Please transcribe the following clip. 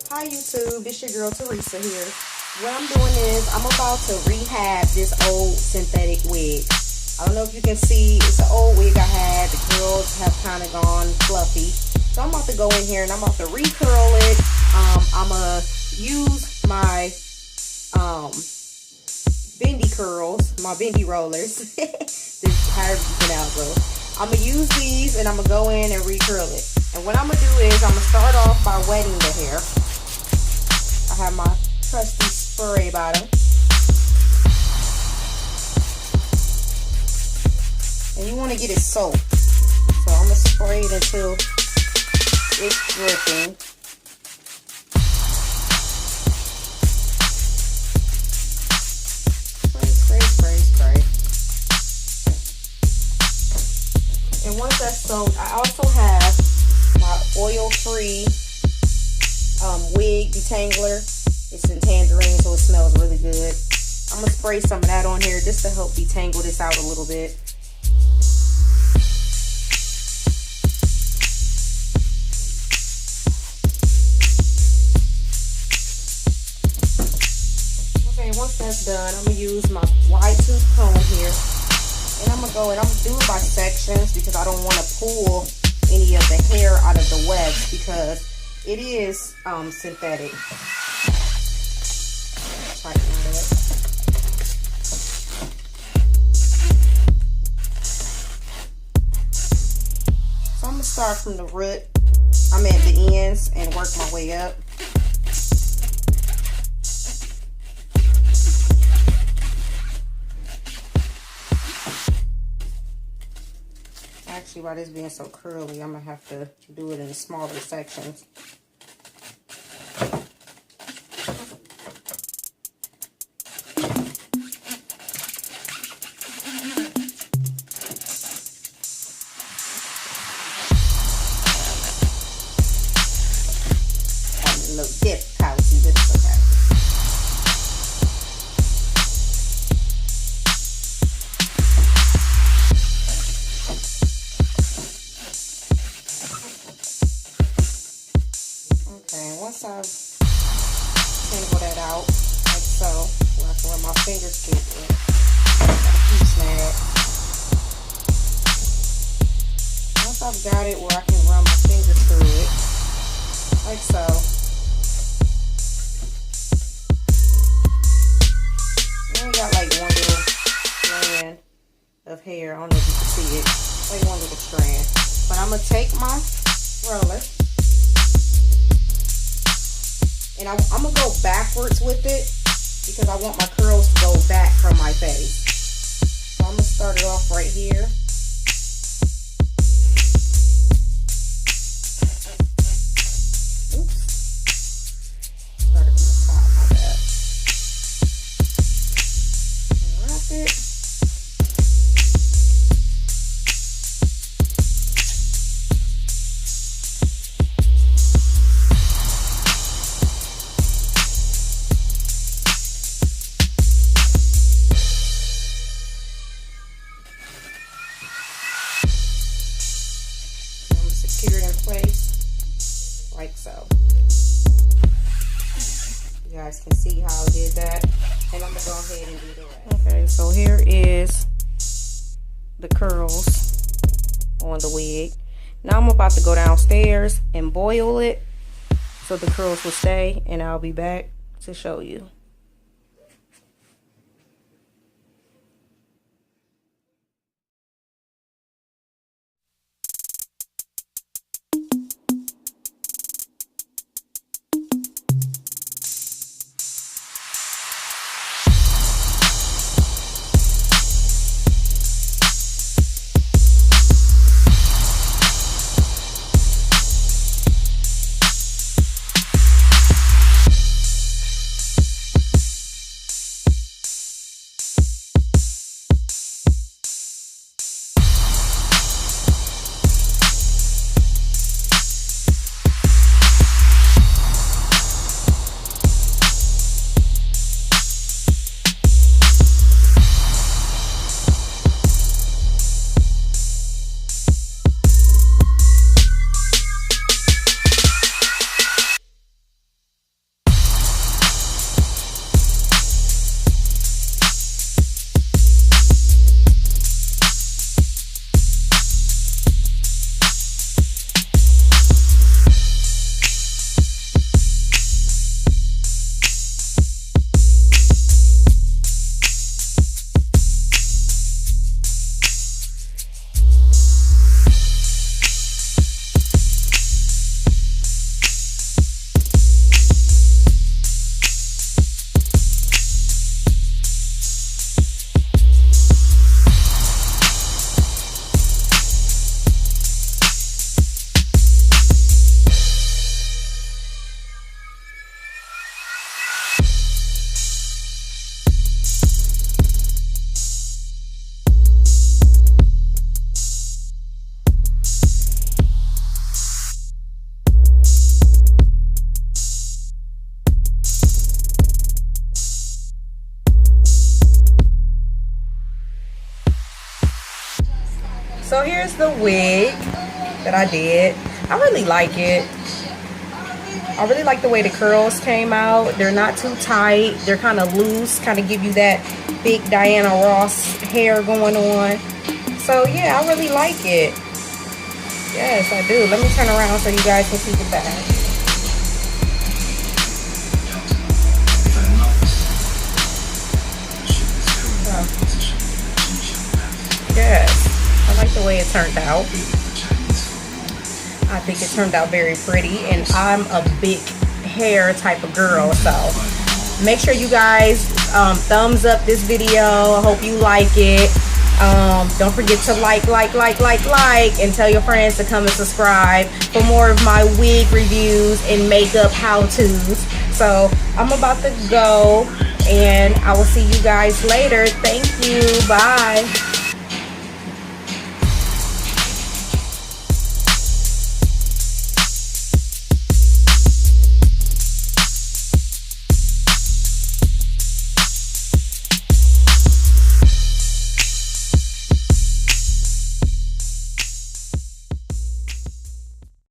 Hi YouTube, it's your girl Teresa here. What I'm doing is I'm about to rehab this old synthetic wig. I don't know if you can see, it's an old wig I had. The curls have kind of gone fluffy. So I'm about to go in here and I'm about to recurl it. I'm going to use my bendy curls, my bendy rollers. This however you pronounce those. I'm going to use these and I'm going to go in and recurl it. And what I'm going to do is I'm going to start off by wetting the hair. I have my trusty spray bottle. And you want to get it soaked. So I'm going to spray it until it's dripping. Spray, spray, spray, spray. And once that's soaked, I also have my oil-free wig detangler. It's in tangerine, so it smells really good. I'm gonna spray some of that on here just to help detangle this out a little bit. Okay, once that's done, I'm gonna use my wide tooth comb here, and I'm gonna go and I'm gonna do it by sections because I don't want to pull any of the hair out of the wax because it is synthetic. Tighten that up. So I'm gonna start from the root. I'm at the ends and work my way up. Actually, by this being so curly, I'm gonna have to do it in smaller sections. A little dip, cozy, but it's okay. Okay, once I've tangled that out, like so, where I can run my fingers through it, got a few snags. Once I've got it where I can run my fingers through it, like so, I only got like one little strand of hair. I don't know if you can see it, like one little strand. But I'm gonna take my roller. And I'm going to go backwards with it because I want my curls to go back from my face. So I'm going to start it off right here. Oops. Start it from the top, my bad. Wrap it. Secure it in place like so. You guys can see how I did that, and I'm gonna go ahead and do the rest. Okay, so here is the curls on the wig. Now I'm about to go downstairs and boil it so the curls will stay, and I'll be back to show you. So here's the wig that I did. I really like it. I really like the way the curls came out. They're not too tight. They're kind of loose, kind of give you that big Diana Ross hair going on. So yeah, I really like it. Yes, I do. Let me turn around so you guys can see the back. Yes, I like the way it turned out. I think it turned out very pretty, and I'm a big hair type of girl, so make sure you guys thumbs up this video. I hope you like it. Don't forget to like, and tell your friends to come and subscribe for more of my wig reviews and makeup how-tos. So I'm about to go, and I will see you guys later. Thank you. Bye.